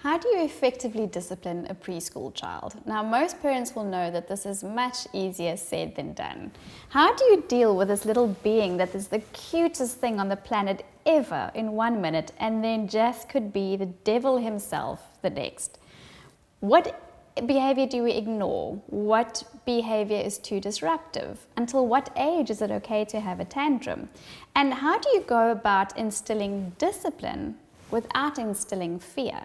How do you effectively discipline a preschool child? Now, most parents will know that this is much easier said than done. How do you deal with this little being that is the cutest thing on the planet ever in 1 minute and then just could be the devil himself the next? What behavior do we ignore? What behavior is too disruptive? Until what age is it okay to have a tantrum? And how do you go about instilling discipline without instilling fear?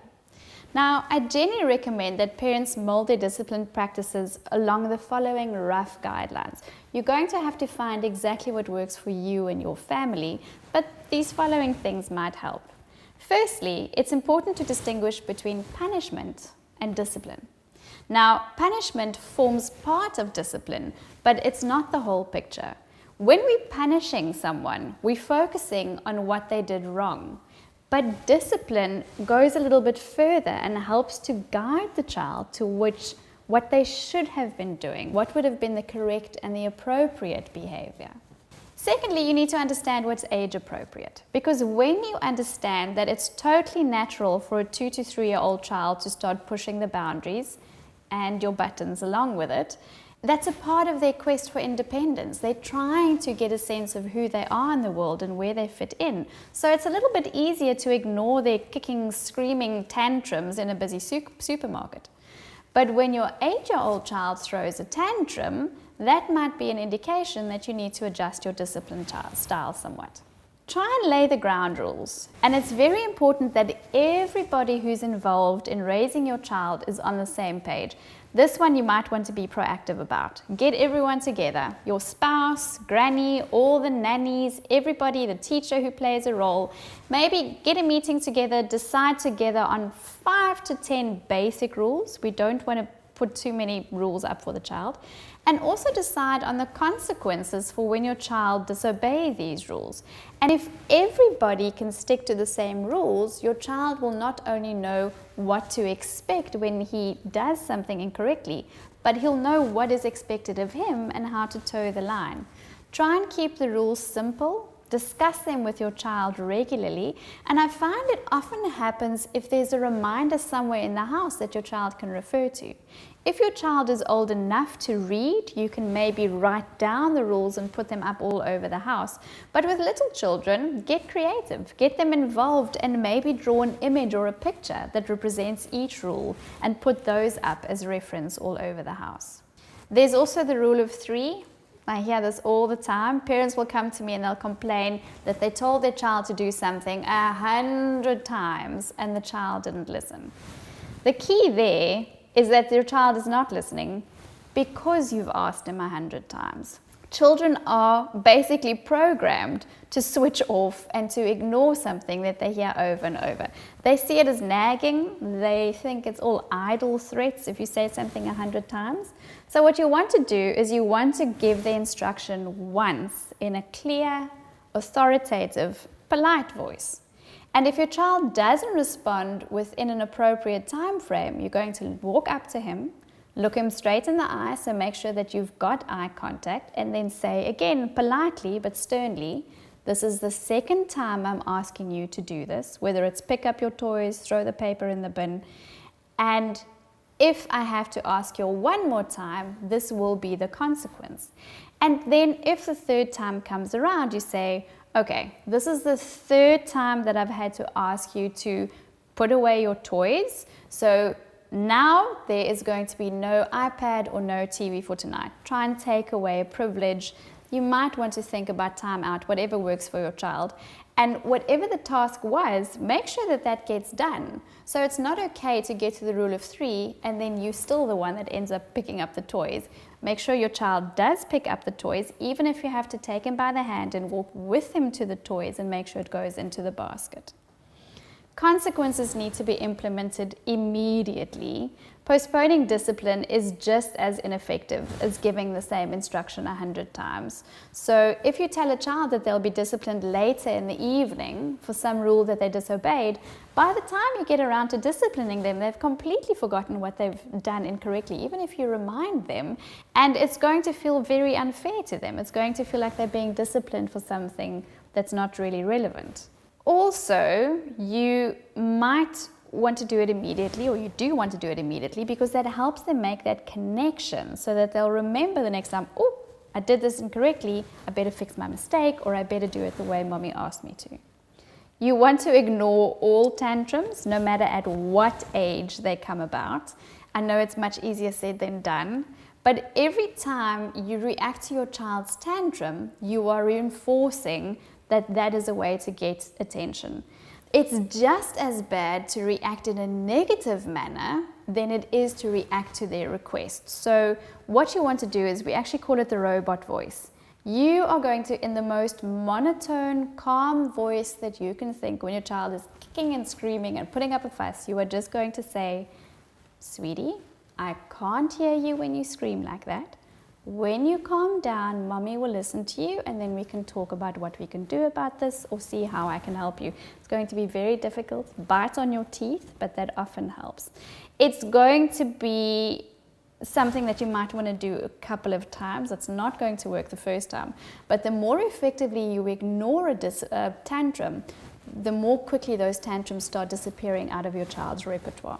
Now, I genuinely recommend that parents mold their discipline practices along the following rough guidelines. You're going to have to find exactly what works for you and your family, but these following things might help. Firstly, it's important to distinguish between punishment and discipline. Now, punishment forms part of discipline, but it's not the whole picture. When we're punishing someone, we're focusing on what they did wrong. But discipline goes a little bit further and helps to guide the child to what they should have been doing, what would have been the correct and the appropriate behavior. Secondly, you need to understand what's age appropriate, because when you understand that it's totally natural for a 2 to 3-year-old child to start pushing the boundaries and your buttons along with it, that's a part of their quest for independence. They're trying to get a sense of who they are in the world and where they fit in. So it's a little bit easier to ignore their kicking, screaming tantrums in a busy supermarket. But when your 8-year-old child throws a tantrum, that might be an indication that you need to adjust your discipline style somewhat. Try and lay the ground rules. And it's very important that everybody who's involved in raising your child is on the same page. This one you might want to be proactive about. Get everyone together, your spouse, granny, all the nannies, everybody, the teacher who plays a role. Maybe get a meeting together, decide together on 5 to 10 basic rules. We don't want to put too many rules up for the child. And also decide on the consequences for when your child disobeys these rules. And if everybody can stick to the same rules, your child will not only know what to expect when he does something incorrectly, but he'll know what is expected of him and how to toe the line. Try and keep the rules simple. Discuss them with your child regularly, and I find it often happens if there's a reminder somewhere in the house that your child can refer to. If your child is old enough to read, you can maybe write down the rules and put them up all over the house. But with little children, get creative, get them involved, and maybe draw an image or a picture that represents each rule and put those up as reference all over the house. There's also the rule of 3. I hear this all the time. Parents will come to me and they'll complain that they told their child to do something 100 times and the child didn't listen. The key there is that your child is not listening because you've asked him 100 times. Children are basically programmed to switch off and to ignore something that they hear over and over. They see it as nagging. They think it's all idle threats if you say something 100 times. So what you want to do is you want to give the instruction once in a clear, authoritative, polite voice. And if your child doesn't respond within an appropriate time frame, you're going to walk up to him, look him straight in the eye, so make sure that you've got eye contact, and then say again, politely but sternly, this is the second time I'm asking you to do this, whether it's pick up your toys, throw the paper in the bin, and if I have to ask you one more time, this will be the consequence. And then if the third time comes around, you say, okay, this is the third time that I've had to ask you to put away your toys, so now there is going to be no iPad or no TV for tonight. Try and take away a privilege. You might want to think about time out, whatever works for your child. And whatever the task was, make sure that that gets done. So it's not okay to get to the rule of 3 and then you're still the one that ends up picking up the toys. Make sure your child does pick up the toys, even if you have to take him by the hand and walk with him to the toys and make sure it goes into the basket. Consequences need to be implemented immediately. Postponing discipline is just as ineffective as giving the same instruction 100 times. So if you tell a child that they'll be disciplined later in the evening for some rule that they disobeyed, by the time you get around to disciplining them, they've completely forgotten what they've done incorrectly, even if you remind them. And it's going to feel very unfair to them. It's going to feel like they're being disciplined for something that's not really relevant. Also, you might want to do it immediately, or you do want to do it immediately, because that helps them make that connection so that they'll remember the next time, oh, I did this incorrectly, I better fix my mistake, or I better do it the way mommy asked me to. You want to ignore all tantrums, no matter at what age they come about. I know it's much easier said than done, but every time you react to your child's tantrum, you are reinforcing that that is a way to get attention. It's just as bad to react in a negative manner than it is to react to their request. So what you want to do is, we actually call it the robot voice. You are going to, in the most monotone, calm voice that you can think, when your child is kicking and screaming and putting up a fuss, you are just going to say, sweetie, I can't hear you when you scream like that. When you calm down, mommy will listen to you, and then we can talk about what we can do about this, or see how I can help you. It's going to be very difficult, bite on your teeth, but that often helps. It's going to be something that you might want to do a couple of times. It's not going to work the first time, but the more effectively you ignore a tantrum, the more quickly those tantrums start disappearing out of your child's repertoire.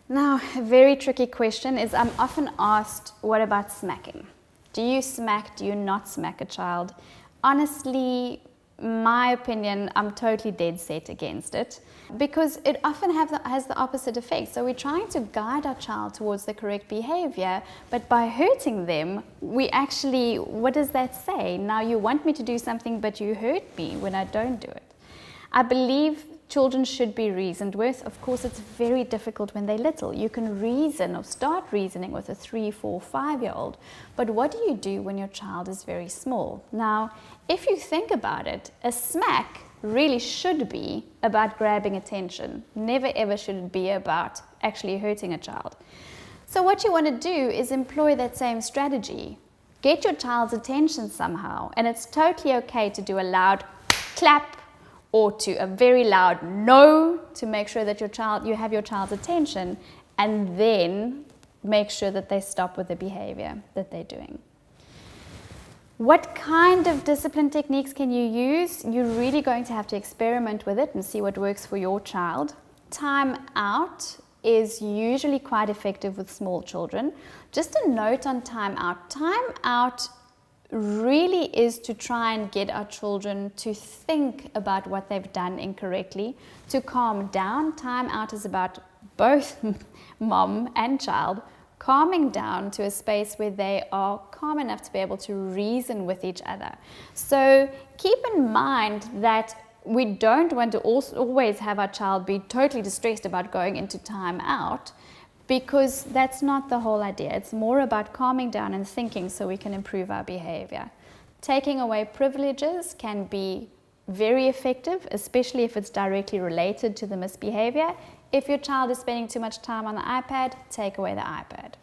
Now, a very tricky question is, I'm often asked, what about smacking? Do you smack, do you not smack a child? Honestly, my opinion, I'm totally dead set against it, because it often has the opposite effect. So we're trying to guide our child towards the correct behavior, but by hurting them, we actually, what does that say? Now you want me to do something, but you hurt me when I don't do it. I believe children should be reasoned with. Of course, it's very difficult when they're little. You can reason or start reasoning with a 3, 4, 5-year-old. But what do you do when your child is very small? Now, if you think about it, a smack really should be about grabbing attention. Never ever should it be about actually hurting a child. So what you want to do is employ that same strategy. Get your child's attention somehow. And it's totally okay to do a loud clap, or to a very loud no, to make sure that you have your child's attention, and then make sure that they stop with the behavior that they're doing. What kind of discipline techniques can you use? You're really going to have to experiment with it and see what works for your child. Time out is usually quite effective with small children. Just a note on time out. Time out really is to try and get our children to think about what they've done incorrectly, to calm down. Time out is about both mom and child calming down to a space where they are calm enough to be able to reason with each other. So keep in mind that we don't want to always have our child be totally distressed about going into time out, because that's not the whole idea. It's more about calming down and thinking so we can improve our behavior. Taking away privileges can be very effective, especially if it's directly related to the misbehavior. If your child is spending too much time on the iPad, take away the iPad.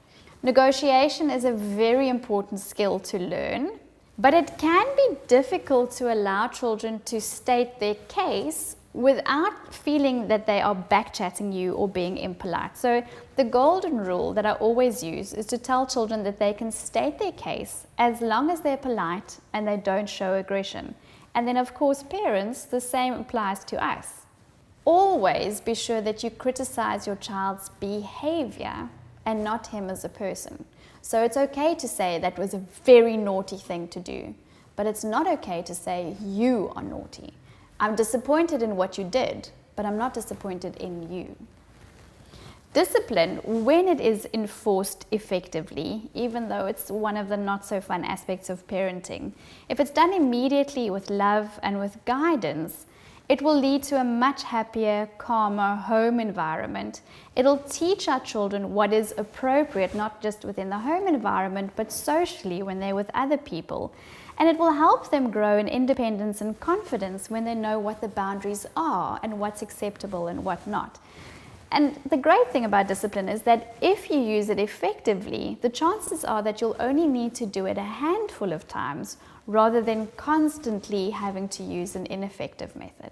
Negotiation is a very important skill to learn, but it can be difficult to allow children to state their case without feeling that they are backchatting you or being impolite. So the golden rule that I always use is to tell children that they can state their case as long as they're polite and they don't show aggression. And then of course parents, the same applies to us. Always be sure that you criticize your child's behavior and not him as a person. So it's okay to say that was a very naughty thing to do, but it's not okay to say you are naughty. I'm disappointed in what you did, but I'm not disappointed in you. Discipline, when it is enforced effectively, even though it's one of the not so fun aspects of parenting, if it's done immediately with love and with guidance, it will lead to a much happier, calmer home environment. It'll teach our children what is appropriate, not just within the home environment, but socially when they're with other people. And it will help them grow in independence and confidence when they know what the boundaries are and what's acceptable and what not. And the great thing about discipline is that if you use it effectively, the chances are that you'll only need to do it a handful of times rather than constantly having to use an ineffective method.